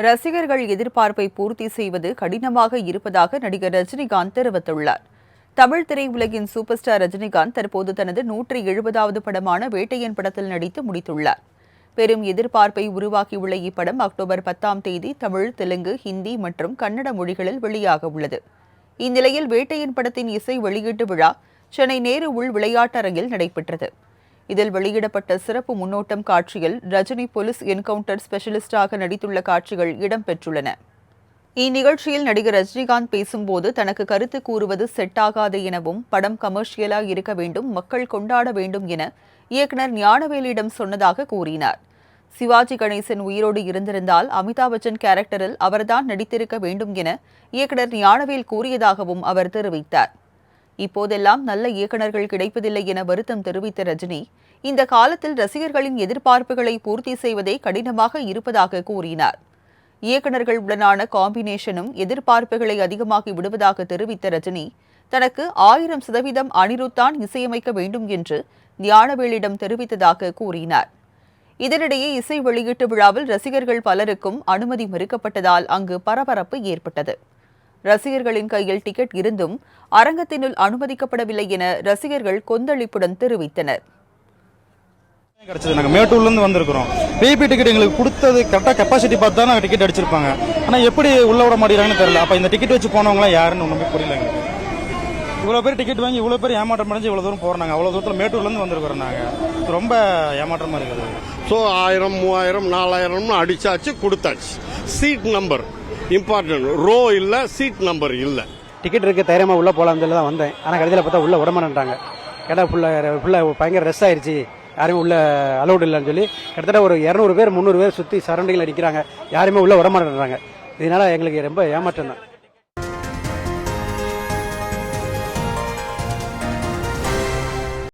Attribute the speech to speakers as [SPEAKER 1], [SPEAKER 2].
[SPEAKER 1] ரசிகர்கள் எதிர்பார்ப்பை பூர்த்தி செய்வது கடினமாக இருப்பதாக நடிகர் ரஜினிகாந்த் தெரிவித்துள்ளார். தமிழ் திரையுலகின் சூப்பர் ஸ்டார் ரஜினிகாந்த் தற்போது தனது 170வது படமான வேட்டையன் படத்தில் நடித்து முடித்துள்ளார். பெரும் எதிர்பார்ப்பை உருவாக்கியுள்ள இப்படம் அக்டோபர் 10ஆம் தேதி தமிழ், தெலுங்கு, ஹிந்தி மற்றும் கன்னட மொழிகளில் வெளியாக உள்ளது. இந்நிலையில் வேட்டையன் படத்தின் இசை வெளியீட்டு விழா சென்னை நேரு உள் விளையாட்டரங்கில் நடைபெற்றது. இதில் வெளியிடப்பட்ட சிறப்பு முன்னோட்டம் காட்சியில் ரஜினி போலீஸ் என்கவுண்டர் ஸ்பெஷலிஸ்டாக நடித்துள்ள காட்சிகள் இடம்பெற்றுள்ளன. இந்நிகழ்ச்சியில் நடிகர் ரஜினிகாந்த் பேசும்போது தனக்கு கருத்து கூறுவது செட் ஆகாது எனவும், படம் கமர்ஷியலா இருக்க வேண்டும், மக்கள் கொண்டாட வேண்டும் என இயக்குநர் ஞானவேலிடம் சொன்னதாக கூறினார். சிவாஜி கணேசன் உயிரோடு இருந்திருந்தால் அமிதாப் பச்சன் கேரக்டரில் அவர்தான் நடித்திருக்க வேண்டும் என இயக்குநர் ஞானவேல் கூறியதாகவும் அவர் தெரிவித்தார். இப்போதெல்லாம் நல்ல இயக்குநர்கள் கிடைப்பதில்லை என வருத்தம் தெரிவித்த ரஜினி, இந்த காலத்தில் ரசிகர்களின் எதிர்பார்ப்புகளை பூர்த்தி செய்வதே கடினமாக இருப்பதாக கூறினார். இயக்குநர்கள் உடனான காம்பினேஷனும் எதிர்பார்ப்புகளை அதிகமாகி விடுவதாக தெரிவித்த ரஜினி, தனக்கு 1000% அனிருத்தான் இசையமைக்க வேண்டும் என்று ஞானவேலிடம் தெரிவித்ததாக கூறினார். இதனிடையே இசை வெளியீட்டு விழாவில் ரசிகர்கள் பலருக்கும் அனுமதி மறுக்கப்பட்டதால் அங்கு பரபரப்பு ஏற்பட்டது. ரசிகர்களின் கையில் டிக்கெட் இருந்தும் அரங்கத்தினுள் அனுமதிக்கப்படவில்லை என ரசிகர்கள் கொந்தளிப்புடன் தெரிவித்தனர்.
[SPEAKER 2] நாங்கள் மேட்டூர்லேருந்து வந்திருக்கிறோம். விஐபி டிக்கெட் எங்களுக்கு கொடுத்தது கரெக்டாக கெப்பாசிட்டி பார்த்து தான் நாங்கள் டிக்கெட் அடிச்சிருப்பாங்க. ஆனால் எப்படி உள்ள விட மாட்டேங்கிறாங்கன்னு தெரியல. அப்போ இந்த டிக்கெட் வச்சு போனவங்களாம் யாருன்னு ஒன்றுமே புரியல எங்களுக்கு. இவ்வளோ பேர் டிக்கெட் வாங்கி இவ்வளோ பேர் ஏமாற்றம் அடைஞ்சு இவ்வளோ தூரம் போகிறாங்க. அவ்வளோ தூரத்தில் மேட்டூர்லேருந்து வந்திருக்கிறோம். நாங்கள் ரொம்ப ஏமாற்றமாக இருக்குது.
[SPEAKER 3] ஸோ 1000, 3000, 4000 அடிச்சாச்சு, கொடுத்தாச்சு. சீட் நம்பர் இம்பார்ட்டன்ட், ரோ இல்லை, சீட் நம்பர் இல்லை.
[SPEAKER 4] டிக்கெட் இருக்க தைரியமாக உள்ளே போகலான்னு தான் வந்தேன். ஆனால் கடைசியில் பார்த்தா உள்ளே விடமாட்டாங்க. இடம் ஃபுல்லாக பயங்கர ரெஸ் ஆயிடுச்சு, யாருமே உள்ள அலௌட் இல்லைன்னு சொல்லி கிட்டத்தட்ட ஒரு 200 பேர் 300 பேர் சுற்றி சரௌண்டிங்கில் நிற்கிறாங்க. யாருமே உள்ளே விடமாட்டாங்க. இதனால எங்களுக்கு ரொம்ப ஏமாற்றம் தான்.